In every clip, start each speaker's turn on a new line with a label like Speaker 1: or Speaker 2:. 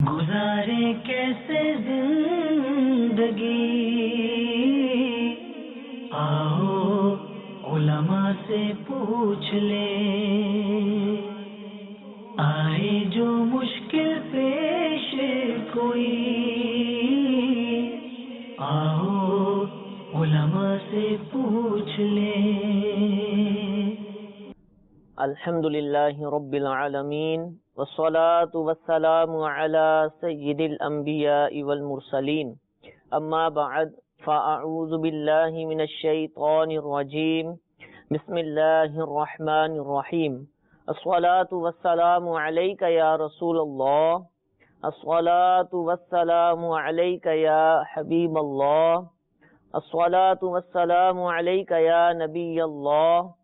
Speaker 1: گزارے کیسے زندگی، آؤ علماء سے پوچھ لیں، آئے جو مشکل پیش کوئی، آؤ علماء سے پوچھ لیں۔
Speaker 2: الحمدللہ رب العالمین والصلاة والسلام علی سید الانبیاء والمرسلین، اما بعد فاعوذ باللہ من الشیطان الرجیم، بسم اللہ الرحمن الرحیم۔ الصلاة والسلام علیک یا رسول اللہ، الصلاة والسلام علیک یا حبیب اللہ، الصلاة والسلام علیک یا نبی اللہ،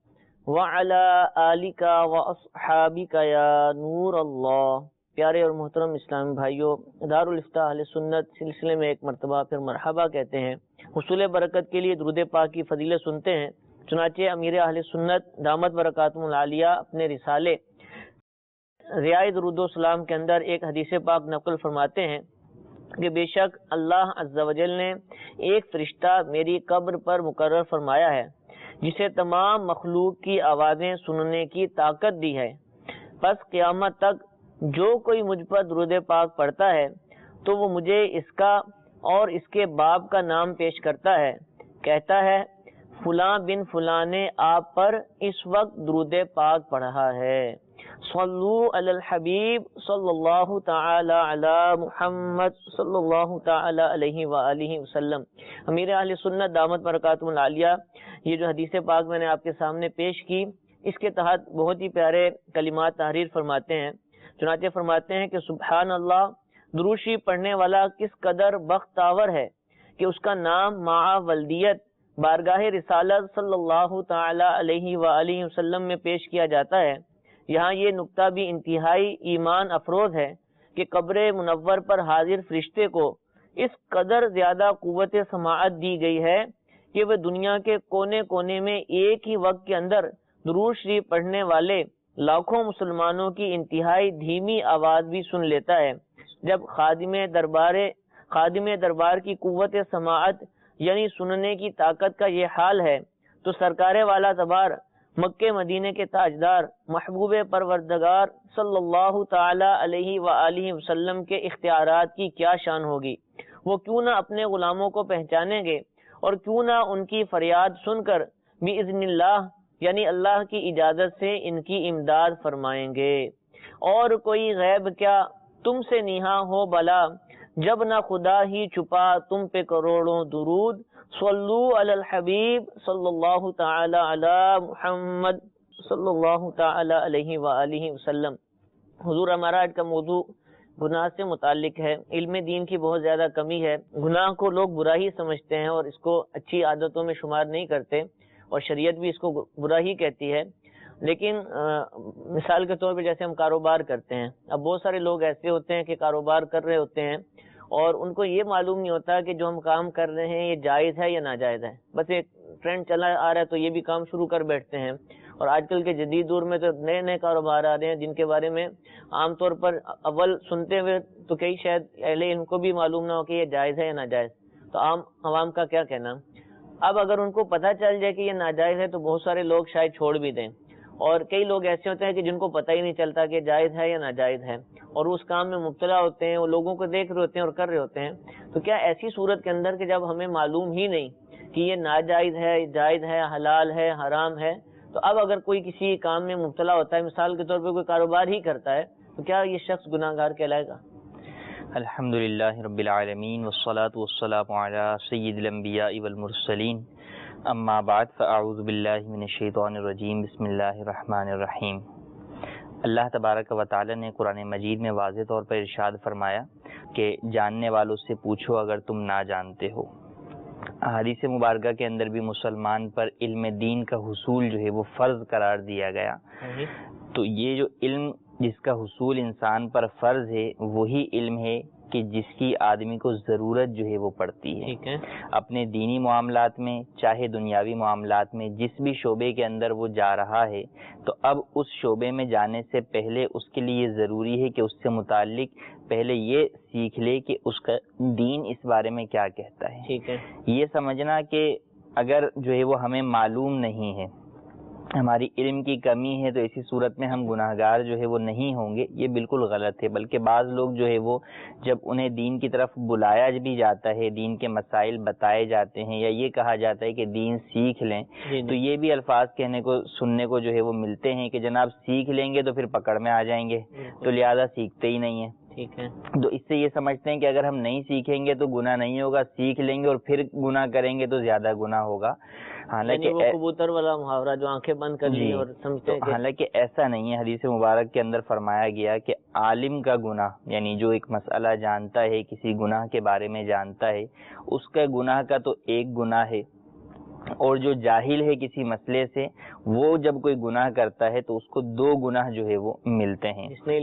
Speaker 2: وَعَلَىٰ آلِكَ وَأَصْحَابِكَ يَا نور اللہ۔ پیارے اور محترم اسلامی بھائیوں، دارالافتاء اہل سنت سلسلے میں ایک مرتبہ پھر مرحبا کہتے ہیں۔ حصول برکت کے لیے درود پاک کی فضیلت سنتے ہیں۔ چنانچہ امیر اہل سنت دامت برکاتہم العالیہ اپنے رسالے ریاء درود و سلام کے اندر ایک حدیث پاک نقل فرماتے ہیں کہ بے شک اللہ عز و جل نے ایک فرشتہ میری قبر پر مقرر فرمایا ہے جسے تمام مخلوق کی آوازیں سننے کی طاقت دی ہے۔ پس قیامت تک جو کوئی مجھ پر درود پاک پڑھتا ہے تو وہ مجھے اس کا اور اس کے باپ کا نام پیش کرتا ہے، کہتا ہے فلاں بن فلاں نے آپ پر اس وقت درود پاک پڑھا ہے۔ صلو علی الحبیب صلی اللہ تعالی علی محمد صلی اللہ تعالی علیہ وآلہ وسلم۔ امیر اہل سنت دامت برکاتہم العالیہ یہ جو حدیث پاک میں نے آپ کے سامنے پیش کی، اس کے تحت بہت ہی پیارے کلمات تحریر فرماتے ہیں۔ چنانچہ فرماتے ہیں کہ سبحان اللہ، درود شریف پڑھنے والا کس قدر بختاور ہے کہ اس کا نام مع ولدیت بارگاہ رسالت صلی اللہ تعالی علیہ وآلہ وسلم میں پیش کیا جاتا ہے۔ یہاں یہ نقطہ بھی انتہائی ایمان افروز ہے کہ قبر منور پر حاضر فرشتے کو اس قدر زیادہ قوت سماعت دی گئی ہے کہ وہ دنیا کے کونے کونے میں ایک ہی وقت کے اندر درود شریف پڑھنے والے لاکھوں مسلمانوں کی انتہائی دھیمی آواز بھی سن لیتا ہے۔ جب خادم دربار کی قوت سماعت یعنی سننے کی طاقت کا یہ حال ہے تو سرکار والا تبار مکہ مدینے کے تاجدار محبوب پروردگار صلی اللہ تعالی علیہ وآلہ وسلم کے اختیارات کی کیا شان ہوگی۔ وہ کیوں نہ اپنے غلاموں کو پہچانیں گے اور کیوں نہ ان کی فریاد سن کر بِإِذْنِ اللہ یعنی اللہ کی اجازت سے ان کی امداد فرمائیں گے۔ اور کوئی غیب کیا تم سے نیہا ہو بلا، جب نہ خدا ہی چھپا تم پہ کروڑوں درود، صلو علی الحبیب صلی اللہ تعالی علی محمد صلی اللہ تعالی علیہ وآلہ وسلم۔ حضور ہمارا آج کا موضوع گناہ سے متعلق ہے۔ علم دین کی بہت زیادہ کمی ہے، گناہ کو لوگ برا ہی سمجھتے ہیں اور اس کو اچھی عادتوں میں شمار نہیں کرتے، اور شریعت بھی اس کو برا ہی کہتی ہے۔ لیکن مثال کے طور پہ جیسے ہم کاروبار کرتے ہیں، اب بہت سارے لوگ ایسے ہوتے ہیں کہ کاروبار کر رہے ہوتے ہیں اور ان کو یہ معلوم نہیں ہوتا کہ جو ہم کام کر رہے ہیں یہ جائز ہے یا ناجائز ہے، بس ایک ٹرینڈ چلا آ رہا ہے تو یہ بھی کام شروع کر بیٹھتے ہیں۔ اور آج کل کے جدید دور میں تو نئے نئے کاروبار آ رہے ہیں جن کے بارے میں عام طور پر اول سنتے ہوئے تو کئی شاید اہل علم کو بھی معلوم نہ ہو کہ یہ جائز ہے یا ناجائز، تو عام عوام کا کیا کہنا۔ اب اگر ان کو پتہ چل جائے کہ یہ ناجائز ہے تو بہت سارے لوگ شاید چھوڑ بھی دیں، اور کئی لوگ ایسے ہوتے ہیں کہ جن کو پتہ ہی نہیں چلتا کہ جائز ہے یا ناجائز ہے، اور اس کام میں مبتلا ہوتے ہیں، وہ لوگوں کو دیکھ رہے ہوتے ہیں اور کر رہے ہوتے ہیں۔ تو کیا ایسی صورت کے اندر کہ جب ہمیں معلوم ہی نہیں کہ یہ ناجائز ہے، جائز ہے، حلال ہے، حرام ہے، تو اب اگر کوئی کسی کام میں مبتلا ہوتا ہے، مثال کے طور پہ کوئی کاروبار ہی کرتا ہے، تو کیا یہ شخص گناہ گار کہلائے گا؟
Speaker 3: الحمدللہ رب العالمین والصلاة والسلام علی سید الانبیاء والمرسلین، اما بعد فاعوذ باللہ من الشیطان الرجیم، بسم اللہ الرحمن الرحیم۔ اللہ تبارک و تعالی نے قرآن مجید میں واضح طور پر ارشاد فرمایا کہ جاننے والوں سے پوچھو اگر تم نہ جانتے ہو۔ حدیث مبارکہ کے اندر بھی مسلمان پر علم دین کا حصول جو ہے وہ فرض قرار دیا گیا۔ تو یہ جو علم جس کا حصول انسان پر فرض ہے وہی علم ہے کہ جس کی آدمی کو ضرورت جو ہے وہ پڑتی ہے.
Speaker 2: ٹھیک ہے.
Speaker 3: اپنے دینی معاملات میں چاہے دنیاوی معاملات میں جس بھی شعبے کے اندر وہ جا رہا ہے تو اب اس شعبے میں جانے سے پہلے اس کے لیے ضروری ہے کہ اس سے متعلق پہلے یہ سیکھ لے کہ اس کا دین اس بارے میں کیا کہتا ہے.
Speaker 2: ٹھیک ہے.
Speaker 3: یہ سمجھنا کہ اگر جو ہے وہ ہمیں معلوم نہیں ہے، ہماری علم کی کمی ہے، تو اسی صورت میں ہم گناہگار جو ہے وہ نہیں ہوں گے، یہ بالکل غلط ہے. بلکہ بعض لوگ جو ہے وہ جب انہیں دین کی طرف بلایا بھی جاتا ہے، دین کے مسائل بتائے جاتے ہیں یا یہ کہا جاتا ہے کہ دین سیکھ لیں، تو یہ بھی الفاظ کہنے کو سننے کو جو ہے وہ ملتے ہیں کہ جناب سیکھ لیں گے تو پھر پکڑ میں آ جائیں گے، تو لہذا سیکھتے ہی نہیں ہیں.
Speaker 2: ٹھیک ہے.
Speaker 3: تو اس سے یہ سمجھتے ہیں کہ اگر ہم نہیں سیکھیں گے تو گناہ نہیں ہوگا، سیکھ لیں گے اور پھر گناہ کریں گے تو زیادہ گناہ ہوگا.
Speaker 2: حالانکہ وہ کبوتر والا محاورہ جو آنکھیں بند کر لی اور سمجھتے ہیں،
Speaker 3: حالانکہ ایسا نہیں ہے. حدیث مبارک کے اندر فرمایا گیا کہ عالم کا گناہ، یعنی جو ایک مسئلہ جانتا ہے، کسی گناہ کے بارے میں جانتا ہے، اس کا گناہ کا تو ایک گناہ ہے، اور جو جاہل ہے کسی مسئلے سے وہ جب کوئی گناہ کرتا ہے تو اس کو 2 گناہ جو ہے وہ ملتے ہیں. جس نے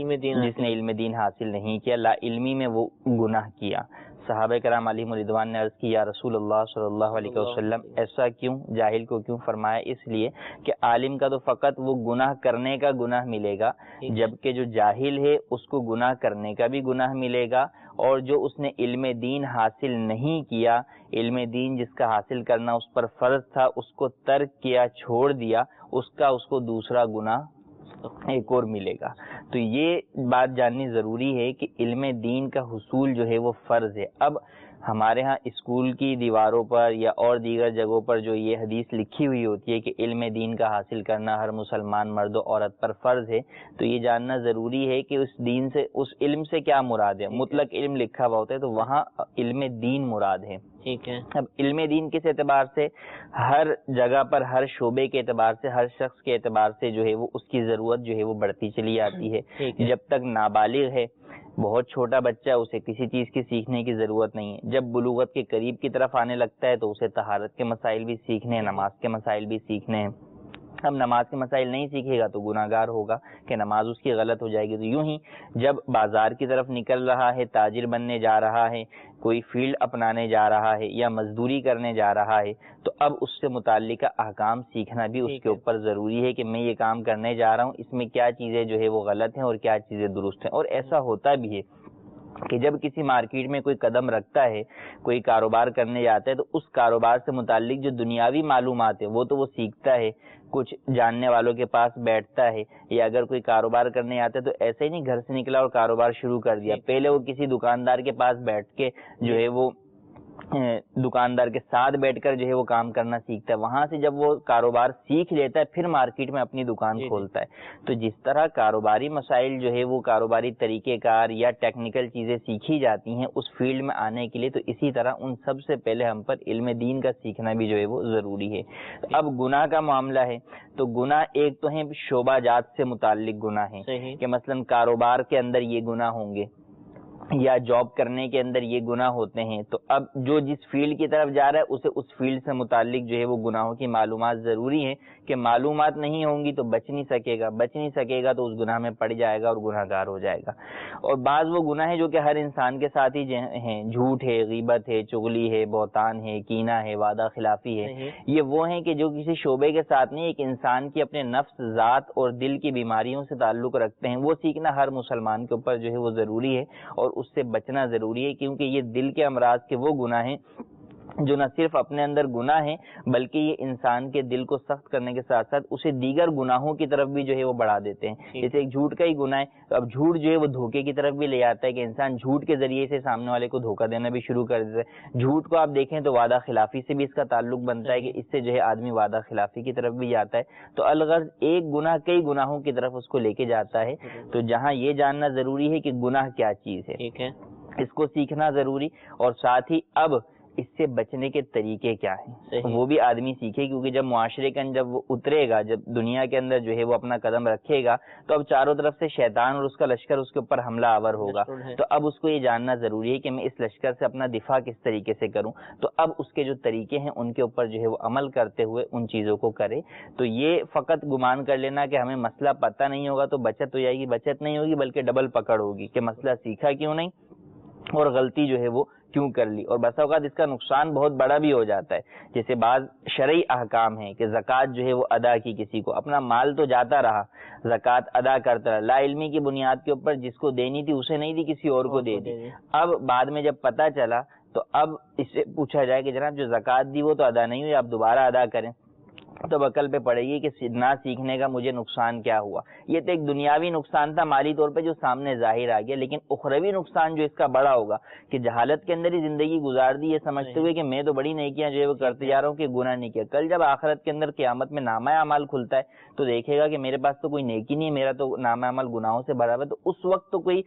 Speaker 3: علم دین حاصل نہیں کیا، لا علمی میں وہ گناہ کیا. صحابہ کرام علیہم رضوان نے عرض کی یا رسول اللہ صلی اللہ علیہ وسلم ایسا کیوں، جاہل کو کیوں؟ فرمایا اس لیے کہ عالم کا تو فقط وہ گناہ کرنے کا گناہ ملے گا، جبکہ جو جاہل ہے اس کو گناہ کرنے کا بھی گناہ ملے گا، اور جو اس نے علم دین حاصل نہیں کیا، علم دین جس کا حاصل کرنا اس پر فرض تھا، اس کو ترک کیا، چھوڑ دیا، اس کو دوسرا گناہ ایک اور ملے گا. تو یہ بات جاننی ضروری ہے کہ علم دین کا حصول جو ہے وہ فرض ہے. اب ہمارے ہاں اسکول کی دیواروں پر یا اور دیگر جگہوں پر جو یہ حدیث لکھی ہوئی ہوتی ہے کہ علم دین کا حاصل کرنا ہر مسلمان مرد و عورت پر فرض ہے، تو یہ جاننا ضروری ہے کہ اس دین سے، اس علم سے کیا مراد ہے. مطلق علم لکھا ہوا ہوتا ہے تو وہاں علم دین مراد ہے.
Speaker 2: ٹھیک ہے.
Speaker 3: اب علم دین کس اعتبار سے؟ ہر جگہ پر، ہر شعبے کے اعتبار سے، ہر شخص کے اعتبار سے جو ہے وہ اس کی ضرورت جو ہے وہ بڑھتی چلی آتی ہے. جب تک نابالغ ہے، بہت چھوٹا بچہ، اسے کسی چیز کی سیکھنے کی ضرورت نہیں ہے. جب بلوغت کے قریب کی طرف آنے لگتا ہے تو اسے طہارت کے مسائل بھی سیکھنے ہیں، نماز کے مسائل بھی سیکھنے ہیں. اب نماز کے مسائل نہیں سیکھے گا تو گناہگار ہوگا کہ نماز اس کی غلط ہو جائے گی. تو یوں ہی جب بازار کی طرف نکل رہا ہے، تاجر بننے جا رہا ہے، کوئی فیلڈ اپنانے جا رہا ہے یا مزدوری کرنے جا رہا ہے، تو اب اس سے متعلقہ احکام سیکھنا بھی اس کے اوپر ضروری ہے کہ میں یہ کام کرنے جا رہا ہوں، اس میں کیا چیزیں جو ہے وہ غلط ہیں اور کیا چیزیں درست ہیں. اور ایسا ہوتا بھی ہے کہ جب کسی مارکیٹ میں کوئی قدم رکھتا ہے، کوئی کاروبار کرنے جاتا ہے، تو اس کاروبار سے متعلق جو دنیاوی معلومات ہیں وہ تو وہ سیکھتا ہے، کچھ جاننے والوں کے پاس بیٹھتا ہے. یا اگر کوئی کاروبار کرنے آتا ہے تو ایسے ہی نہیں گھر سے نکلا اور کاروبار شروع کر دیا، پہلے وہ کسی دکاندار کے پاس بیٹھ کے جو ہے وہ دکاندار کے ساتھ بیٹھ کر جو ہے وہ کام کرنا سیکھتا ہے. وہاں سے جب وہ کاروبار سیکھ لیتا ہے پھر مارکیٹ میں اپنی دکان کھولتا ہے. تو جس طرح کاروباری مسائل جو ہے وہ کاروباری طریقہ کار یا ٹیکنیکل چیزیں سیکھی جاتی ہیں اس فیلڈ میں آنے کے لیے، تو اسی طرح ان سب سے پہلے ہم پر علم دین کا سیکھنا بھی جو ہے وہ ضروری ہے. اب گناہ کا معاملہ ہے تو گناہ ایک تو ہیں شعبہ جات سے متعلق گناہ ہیں کہ مثلا کاروبار کے اندر یہ گناہ ہوں گے یا جاب کرنے کے اندر یہ گناہ ہوتے ہیں. تو اب جو جس فیلڈ کی طرف جا رہا ہے اسے اس فیلڈ سے متعلق جو ہے وہ گناہوں کی معلومات ضروری ہے کہ معلومات نہیں ہوں گی تو بچ نہیں سکے گا تو اس گناہ میں پڑ جائے گا اور گناہ گار ہو جائے گا. اور بعض وہ گناہ ہیں جو کہ ہر انسان کے ساتھ ہی ہیں، جھوٹ ہے، غیبت ہے، چغلی ہے، بہتان ہے، کینہ ہے، وعدہ خلافی ہے. یہ وہ ہیں کہ جو کسی شعبے کے ساتھ نہیں، ایک انسان کی اپنے نفس، ذات اور دل کی بیماریوں سے تعلق رکھتے ہیں. وہ سیکھنا ہر مسلمان کے اوپر جو ہے وہ ضروری ہے اور اس سے بچنا ضروری ہے، کیونکہ یہ دل کے امراض کے وہ گناہ ہیں جو نہ صرف اپنے اندر گناہ ہیں بلکہ یہ انسان کے دل کو سخت کرنے کے ساتھ ساتھ اسے دیگر گناہوں کی طرف بھی جو ہے وہ بڑھا دیتے ہیں. جیسے ایک جھوٹ کا ہی گناہ ہے، تو اب جھوٹ جو ہے وہ دھوکے کی طرف بھی لے آتا ہے کہ انسان جھوٹ کے ذریعے سے سامنے والے کو دھوکہ دینا بھی شروع کر دیتا ہے. جھوٹ کو آپ دیکھیں تو وعدہ خلافی سے بھی اس کا تعلق بنتا ہے کہ اس سے جو ہے آدمی وعدہ خلافی کی طرف بھی جاتا ہے. تو الغرض ایک گناہ کئی گناہوں کی طرف اس کو لے کے جاتا ہے. تو جہاں یہ جاننا ضروری ہے کہ گناہ کیا چیز ہے، اس کو سیکھنا ضروری، اور ساتھ ہی اب اس سے بچنے کے طریقے کیا ہیں وہ بھی آدمی سیکھے. کیونکہ جب معاشرے کے اندر جب وہ اترے گا، جب دنیا کے اندر جو ہے وہ اپنا قدم رکھے گا، تو اب چاروں طرف سے شیطان اور اس کا لشکر اس کے اوپر حملہ آور ہوگا. تو اب اس کو یہ جاننا ضروری ہے کہ میں اس لشکر سے اپنا دفاع کس طریقے سے کروں. تو اب اس کے جو طریقے ہیں ان کے اوپر جو ہے وہ عمل کرتے ہوئے ان چیزوں کو کرے. تو یہ فقط گمان کر لینا کہ ہمیں مسئلہ پتہ نہیں ہوگا تو بچت ہو جائے گی، بچت نہیں ہوگی بلکہ ڈبل پکڑ ہوگی کہ مسئلہ سیکھا کیوں نہیں اور غلطی جو ہے وہ کیوں کر لی، اور بسا اوقات اس کا نقصان بہت بڑا بھی ہو جاتا ہے. جیسے بعض شرعی احکام ہیں کہ زکوٰۃ جو ہے وہ ادا کی، کسی کو اپنا مال تو جاتا رہا، زکوٰۃ ادا کرتا رہا، لا علمی کی بنیاد کے اوپر جس کو دینی تھی اسے نہیں دی، کسی اور کو دے دی. اب بعد میں جب پتہ چلا تو اب اس سے پوچھا جائے کہ جناب جو زکوٰۃ دی وہ تو ادا نہیں ہوئی، آپ دوبارہ ادا کریں. تو عقل پہ پڑے گی کہ نہ سیکھنے کا مجھے نقصان کیا ہوا. یہ تو ایک دنیاوی نقصان تھا مالی طور پہ جو سامنے ظاہر آ گیا، لیکن اخروی نقصان جو اس کا بڑا ہوگا کہ جہالت کے اندر ہی زندگی گزار دی، یہ سمجھتے ہوئے کہ میں تو بڑی نیکیاں جو ہے وہ کرتے جا رہا ہوں کہ گناہ نہیں کیا. کل جب آخرت کے اندر قیامت میں نامہ اعمال کھلتا ہے تو دیکھے گا کہ میرے پاس تو کوئی نیکی نہیں ہے، میرا تو نامہ اعمال گناہوں سے بھرا ہوا ہے. تو اس وقت تو کوئی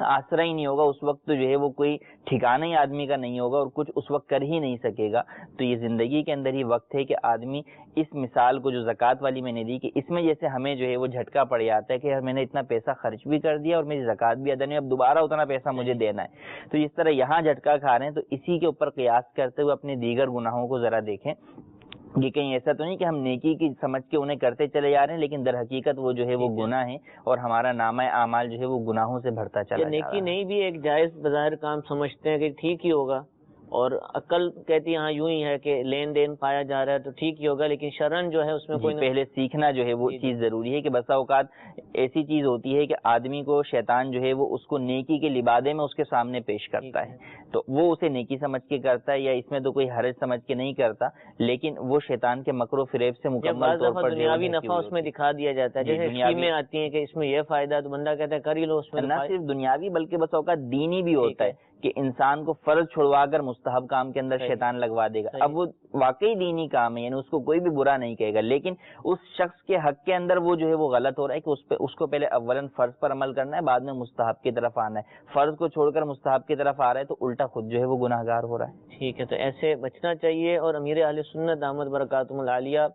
Speaker 3: آسرا ہی نہیں ہوگا، اس وقت تو جو ہے وہ کوئی ٹھکانہ ہی آدمی کا نہیں ہوگا اور کچھ اس وقت کر ہی نہیں سکے گا. تو یہ زندگی کے اندر ہی وقت ہے کہ آدمی اس مثال کو جو زکوٰۃ والی میں نے دی کہ اس میں جیسے ہمیں جو ہے وہ جھٹکا پڑ جاتا ہے کہ میں نے اتنا پیسہ خرچ بھی کر دیا اور میری زکوٰۃ بھی ادا نہیں، اب دوبارہ اتنا پیسہ مجھے دینا ہے. تو اس طرح یہاں جھٹکا کھا رہے ہیں، تو اسی کے اوپر قیاس کرتے ہوئے اپنے دیگر گناہوں کو ذرا دیکھیں. یہ کہیں ایسا تو نہیں کہ ہم نیکی کی سمجھ کے انہیں کرتے چلے جا رہے ہیں لیکن در حقیقت وہ جو ہے وہ گناہ ہے اور ہمارا نامہ اعمال جو ہے وہ گناہوں سے بھرتا چلا جا رہا ہے.
Speaker 2: نیکی نہیں بھی ایک جائز بظاہر کام سمجھتے ہیں کہ ٹھیک ہی ہوگا، اور عقل کہتی ہے ہاں یوں ہی ہے کہ لین دین پایا جا رہا ہے تو ٹھیک ہی ہوگا، لیکن شرعن جو ہے اس میں کوئی
Speaker 3: پہلے سیکھنا جو ہے وہ چیز ضروری ہے کہ بسا اوقات ایسی چیز ہوتی ہے کہ آدمی کو شیطان جو ہے وہ اس کو نیکی کے لبادے میں اس کے سامنے پیش کرتا ہے، تو وہ اسے نیکی سمجھ کے کرتا ہے یا اس میں تو کوئی حرج سمجھ کے نہیں کرتا، لیکن وہ شیطان کے مکر و فریب سے مکمل طور پر
Speaker 2: دنیاوی نفع اس میں دکھا دیا جاتا ہے. جیسے اسکیمیں آتی ہیں کہ اس میں یہ فائدہ ہے تو بندہ کہتا ہے کر ہی لو، اس میں
Speaker 3: نہ صرف دنیاوی بلکہ بس اوقات دینی بھی ہوتا ہے کہ انسان کو فرض چھڑوا کر مستحب کام کے اندر شیطان لگوا دے گا. اب وہ واقعی دینی کام ہے، یعنی اس کو کوئی بھی برا نہیں کہے گا، لیکن اس شخص کے حق کے اندر وہ جو ہے وہ غلط ہو رہا ہے کہ اس کو پہلے اولاً فرض پر عمل کرنا ہے، بعد میں مستحب کی طرف آنا ہے. فرض کو چھوڑ کر مستحب کی طرف آ رہا ہے تو الٹا خود جو ہے وہ گناہگار ہو رہا ہے.
Speaker 2: ٹھیک ہے، تو ایسے بچنا چاہیے. اور امیر اہل سنت دامت برکاتہم العالیہ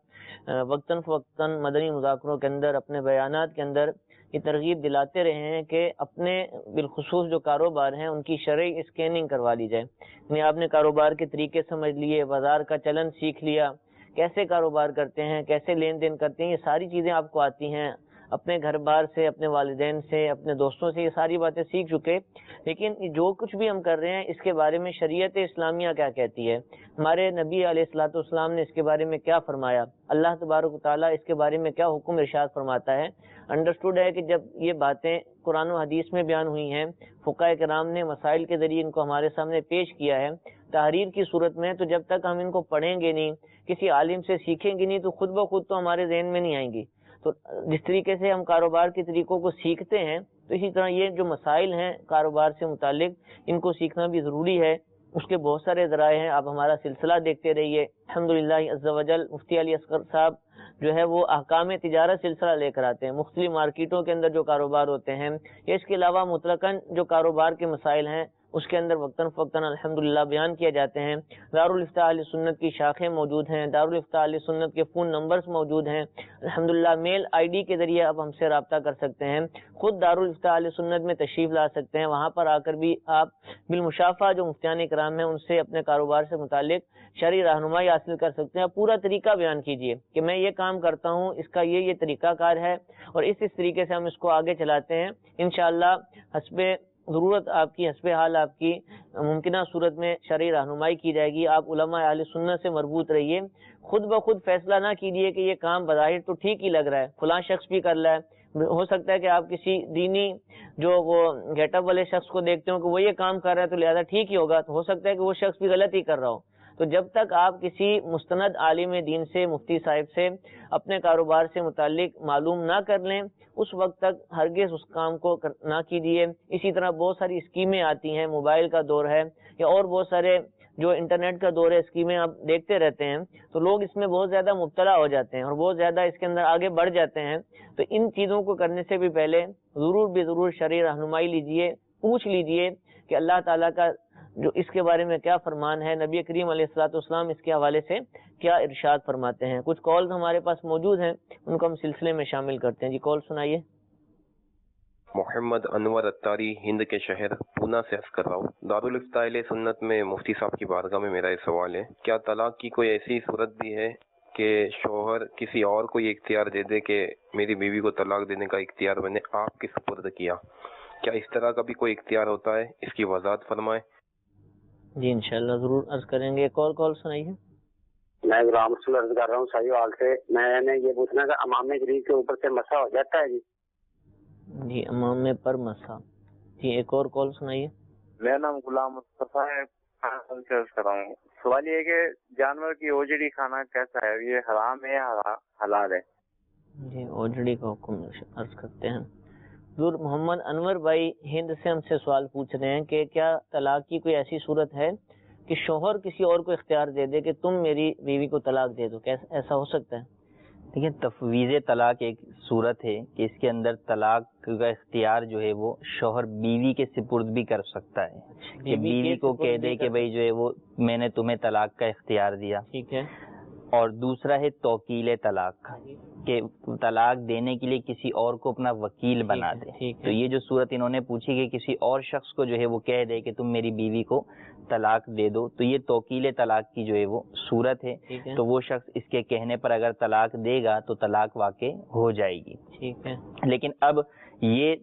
Speaker 2: وقتاً فوقتاً مدنی مذاکروں کے اندر اپنے بیانات کے اندر یہ ترغیب دلاتے رہے ہیں کہ اپنے بالخصوص جو کاروبار ہیں ان کی شرعی اسکیننگ کروا لی جائے. یعنی آپ نے کاروبار کے طریقے سمجھ لیے، بازار کا چلن سیکھ لیا، کیسے کاروبار کرتے ہیں، کیسے لین دین کرتے ہیں، یہ ساری چیزیں آپ کو آتی ہیں. اپنے گھر بار سے، اپنے والدین سے، اپنے دوستوں سے یہ ساری باتیں سیکھ چکے، لیکن جو کچھ بھی ہم کر رہے ہیں اس کے بارے میں شریعت اسلامیہ کیا کہتی ہے، ہمارے نبی علیہ الصلوۃ والسلام نے اس کے بارے میں کیا فرمایا، اللہ تبارک و تعالیٰ اس کے بارے میں کیا حکم ارشاد فرماتا ہے. انڈرسٹوڈ ہے کہ جب یہ باتیں قرآن و حدیث میں بیان ہوئی ہیں، فقہاء کرام نے مسائل کے ذریعے ان کو ہمارے سامنے پیش کیا ہے تحریر کی صورت میں، تو جب تک ہم ان کو پڑھیں گے نہیں، کسی عالم سے سیکھیں گے نہیں، تو خود بخود تو ہمارے ذہن میں نہیں آئیں گی. تو جس طریقے سے ہم کاروبار کے طریقوں کو سیکھتے ہیں تو اسی طرح یہ جو مسائل ہیں کاروبار سے متعلق ان کو سیکھنا بھی ضروری ہے. اس کے بہت سارے ذرائع ہیں، آپ ہمارا سلسلہ دیکھتے رہیے. الحمدللہ عز وجل مفتی علی اصغر صاحب جو ہے وہ احکام تجارت سلسلہ لے کر آتے ہیں. مختلف مارکیٹوں کے اندر جو کاروبار ہوتے ہیں یا اس کے علاوہ مطلقاً جو کاروبار کے مسائل ہیں اس کے اندر وقتاً فوقتاً الحمدللہ بیان کیے جاتے ہیں. دارالافتاء اہل سنت کی شاخیں موجود ہیں، دارالافتاء اہل سنت کے فون نمبرز موجود ہیں. الحمدللہ میل آئی ڈی کے ذریعے اب ہم سے رابطہ کر سکتے ہیں. خود دارالافتاء اہل سنت میں تشریف لا سکتے ہیں، وہاں پر آ کر بھی آپ بالمشافہ جو مفتیان کرام ہیں ان سے اپنے کاروبار سے متعلق شرعی رہنمائی حاصل کر سکتے ہیں. پورا طریقہ بیان کیجئے کہ میں یہ کام کرتا ہوں، اس کا یہ طریقہ کار ہے اور اس طریقے سے ہم اس کو آگے چلاتے ہیں. انشاءاللہ حسب ضرورت آپ کی، حسب حال آپ کی ممکنہ صورت میں شرعی رہنمائی کی جائے گی. آپ علماء اہل سنت سے مربوط رہیے. خود بخود فیصلہ نہ کیجیے کہ یہ کام بظاہر تو ٹھیک ہی لگ رہا ہے، فلاں شخص بھی کر رہا ہے. ہو سکتا ہے کہ آپ کسی دینی جو وہ گیٹ اپ والے شخص کو دیکھتے ہو کہ وہ یہ کام کر رہا ہے تو لہذا ٹھیک ہی ہوگا، تو ہو سکتا ہے کہ وہ شخص بھی غلط ہی کر رہا ہو. تو جب تک آپ کسی مستند عالم دین سے، مفتی صاحب سے اپنے کاروبار سے متعلق معلوم نہ کر لیں اس وقت تک ہرگز اس کام کو نہ کیجیے. اسی طرح بہت ساری اسکیمیں آتی ہیں، موبائل کا دور ہے یا اور بہت سارے جو انٹرنیٹ کا دور ہے، اسکیمیں آپ دیکھتے رہتے ہیں تو لوگ اس میں بہت زیادہ مبتلا ہو جاتے ہیں اور بہت زیادہ اس کے اندر آگے بڑھ جاتے ہیں. تو ان چیزوں کو کرنے سے بھی پہلے ضرور شرعی رہنمائی لیجئے، پوچھ لیجئے کہ اللہ تعالیٰ کا جو اس کے بارے میں کیا فرمان ہے، نبی کریم علیہ الصلوۃ والسلام اس کے حوالے سے کیا ارشاد فرماتے ہیں. کچھ کالز ہمارے پاس موجود ہیں، ان کو ہم سلسلے میں شامل کرتے ہیں. جی کال سنائیے.
Speaker 4: محمد انور اتاری ہند کے شہر پونا سے عرض کر رہا ہوں. دارالافتاء اہل سنت میں مفتی صاحب کی بارگاہ میں میرا یہ سوال ہے، کیا طلاق کی کوئی ایسی صورت بھی ہے کہ شوہر کسی اور کو یہ اختیار دے دے کہ میری بیوی کو طلاق دینے کا اختیار میں نے آپ کے سپرد کیا، کیا اس طرح کا بھی کوئی اختیار ہوتا ہے؟ اس کی وضاحت فرمائیں۔
Speaker 2: جی انشاءاللہ ضرور عرض کریں گے۔ ایک اور کال سنائیے۔
Speaker 5: میں غلام رسول عرض کر رہا ہوں ساہیوال سے۔ میں نے یہ پوچھنا کہ امام شریف کے اوپر سے مسح ہو جاتا ہے؟
Speaker 2: جی امام پر مسح۔ جی ایک اور کال سنائیے۔
Speaker 6: میرا نام غلام مصطفیٰ ہے، عرض کر رہا ہوں۔ سوال یہ ہے کہ جانور کی اوجڑی کھانا کیسا ہے؟ یہ حرام ہے یا حلال ہے؟
Speaker 2: جی اوجڑی کا حکم عرض کرتے ہیں۔ حضور محمد انور بھائی ہند سے ہم سے سوال پوچھ رہے ہیں کہ کیا طلاق کی کوئی ایسی صورت ہے کہ شوہر کسی اور کو اختیار دے دے کہ تم میری بیوی کو طلاق دے دو، کیا ایسا ہو سکتا ہے؟
Speaker 3: دیکھیں تفویض طلاق ایک صورت ہے کہ اس کے اندر طلاق کا اختیار جو ہے وہ شوہر بیوی کے سپرد بھی کر سکتا ہے، کہ بیوی کو کہہ دے کہ بھئی جو ہے وہ میں نے تمہیں طلاق کا اختیار دیا۔
Speaker 2: ٹھیک ہے۔
Speaker 3: اور دوسرا ہے توکیل طلاق، کہ طلاق دینے کے لیے کسی اور کو اپنا وکیل بنا دے۔ تو یہ جو صورت انہوں نے پوچھی کہ کسی اور شخص کو جو ہے وہ کہہ دے کہ تم میری بیوی کو طلاق دے دو، تو یہ توکیل طلاق کی جو ہے وہ صورت ہے۔ تو وہ شخص اس کے کہنے پر اگر طلاق دے گا تو طلاق واقع ہو جائے گی۔
Speaker 2: ٹھیک ہے۔
Speaker 3: لیکن اب یہ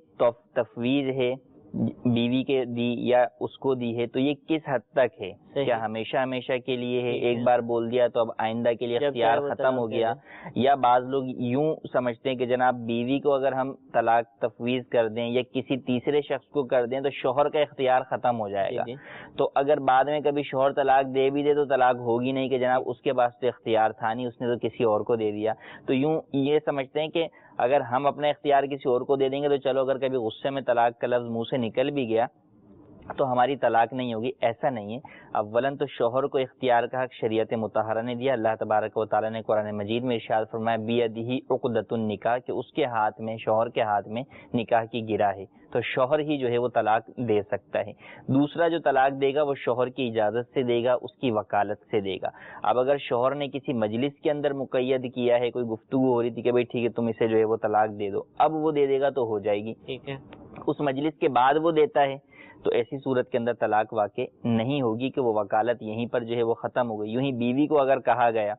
Speaker 3: تفویض ہے بیوی کے دی یا اس کو دی ہے، تو یہ کس حد تک ہے؟ کیا ہمیشہ ہمیشہ کے لیے ہے؟ ایک بار بول دیا تو اب آئندہ کے لیے اختیار ختم ہو گیا؟ یا بعض لوگ یوں سمجھتے ہیں کہ جناب بیوی کو اگر ہم طلاق تفویض کر دیں یا کسی تیسرے شخص کو کر دیں تو شوہر کا اختیار ختم ہو جائے گا، تو اگر بعد میں کبھی شوہر طلاق دے بھی دے تو طلاق ہوگی نہیں کہ جناب اس کے پاس تو اختیار تھا نہیں، اس نے تو کسی اور کو دے دیا۔ تو یوں یہ سمجھتے ہیں کہ اگر ہم اپنا اختیار کسی اور کو دے دیں گے تو چلو اگر کبھی غصے میں طلاق کا لفظ منہ سے نکل بھی گیا تو ہماری طلاق نہیں ہوگی۔ ایسا نہیں ہے۔ اولاً تو شوہر کو اختیار کا حق شریعت مطہرہ نے دیا۔ اللہ تبارک و تعالیٰ نے قرآن مجید میں ارشاد فرمایا بیدہ عقدۃ النکاح، کہ اس کے ہاتھ میں، شوہر کے ہاتھ میں نکاح کی گرہ ہے، تو شوہر ہی جو ہے وہ طلاق دے سکتا ہے۔ دوسرا جو طلاق دے گا وہ شوہر کی اجازت سے دے گا، اس کی وکالت سے دے گا۔ اب اگر شوہر نے کسی مجلس کے اندر مقید کیا ہے، کوئی گفتگو ہو رہی تھی کہ بھائی ٹھیک ہے تم اسے جو ہے وہ طلاق دے دو، اب وہ دے دے گا تو ہو جائے گی۔
Speaker 2: ٹھیک ہے۔
Speaker 3: اس مجلس کے بعد وہ دیتا ہے تو ایسی صورت کے اندر طلاق واقع نہیں ہوگی کہ وہ وکالت یہیں پر جو ہے وہ ختم ہو گئی۔ یوں ہی بیوی کو اگر کہا گیا،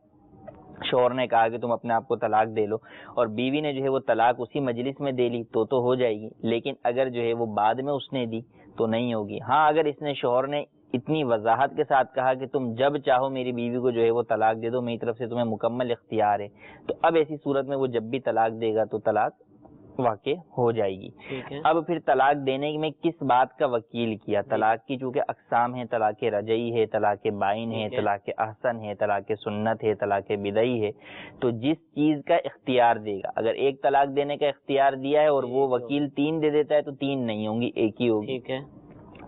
Speaker 3: شوہر نے کہا کہ تم اپنے آپ کو طلاق دے لو، اور بیوی نے جو ہے وہ طلاق اسی مجلس میں دے لی تو ہو جائے گی، لیکن اگر جو ہے وہ بعد میں اس نے دی تو نہیں ہوگی۔ ہاں اگر اس نے، شوہر نے اتنی وضاحت کے ساتھ کہا کہ تم جب چاہو میری بیوی کو جو ہے وہ طلاق دے دو، میری طرف سے تمہیں مکمل اختیار ہے، تو اب ایسی صورت میں وہ جب بھی طلاق دے گا تو طلاق واقع ہو جائے گی۔ اب پھر طلاق دینے میں کس بات کا وکیل کیا؟ طلاق کی چونکہ اقسام ہیں، طلاق رجعی ہے، طلاق بائن ہے، طلاق احسن ہے، طلاق سنت ہے، طلاق بدعی ہے، تو جس چیز کا اختیار دے گا، اگر ایک طلاق دینے کا اختیار دیا ہے اور وہ وکیل 3 دے دیتا ہے تو 3 نہیں ہوں گی، ایک ہی ہوگی۔
Speaker 2: ٹھیک ہے۔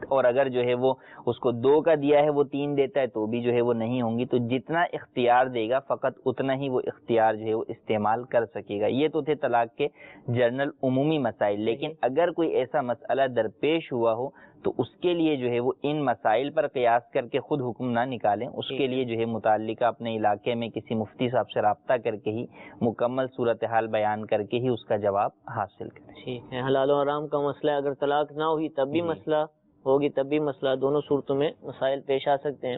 Speaker 3: اور اگر جو ہے وہ اس کو 2 کا دیا ہے، وہ 3 دیتا ہے تو بھی جو ہے وہ نہیں ہوں گی۔ تو جتنا اختیار دے گا فقط اتنا ہی وہ اختیار جو ہے وہ استعمال کر سکے گا۔ یہ تو تھے طلاق کے جنرل عمومی مسائل، لیکن اگر کوئی ایسا مسئلہ درپیش ہوا ہو تو اس کے لیے جو ہے وہ ان مسائل پر قیاس کر کے خود حکم نہ نکالیں، اس کے لیے جو ہے متعلقہ اپنے علاقے میں کسی مفتی صاحب سے رابطہ کر کے ہی مکمل صورتحال بیان کر کے ہی اس کا جواب حاصل کریں۔
Speaker 2: ٹھیک ہے۔ حلال و حرام کا مسئلہ ہے، اگر طلاق نہ ہوئی تب بھی مسئلہ ہوگی، تب بھی مسئلہ، دونوں صورتوں میں مسائل پیش آ سکتے ہیں۔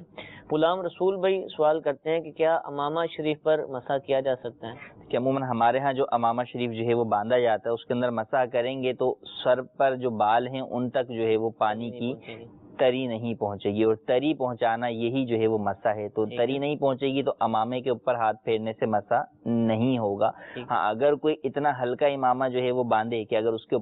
Speaker 2: غلام رسول بھائی سوال کرتے ہیں کہ کیا امامہ شریف پر مسح کیا جا سکتا ہے؟
Speaker 3: کہ عموماً ہمارے ہاں جو امامہ شریف جو ہے وہ باندھا جاتا ہے اس کے اندر مسح کریں گے تو سر پر جو بال ہیں ان تک جو ہے وہ پانی کی تری نہیں پہنچے گی، اور تری پہنچانا یہی جو ہے وہ مسح ہے۔ تو تری نہیں پہنچے گی تو امامے کے اوپر ہاتھ پھیرنے سے مسح نہیں ہوگا۔ ہاں اگر کوئی اتنا ہلکا امامہ جو ہے وہ باندھے کہ اگر اس کے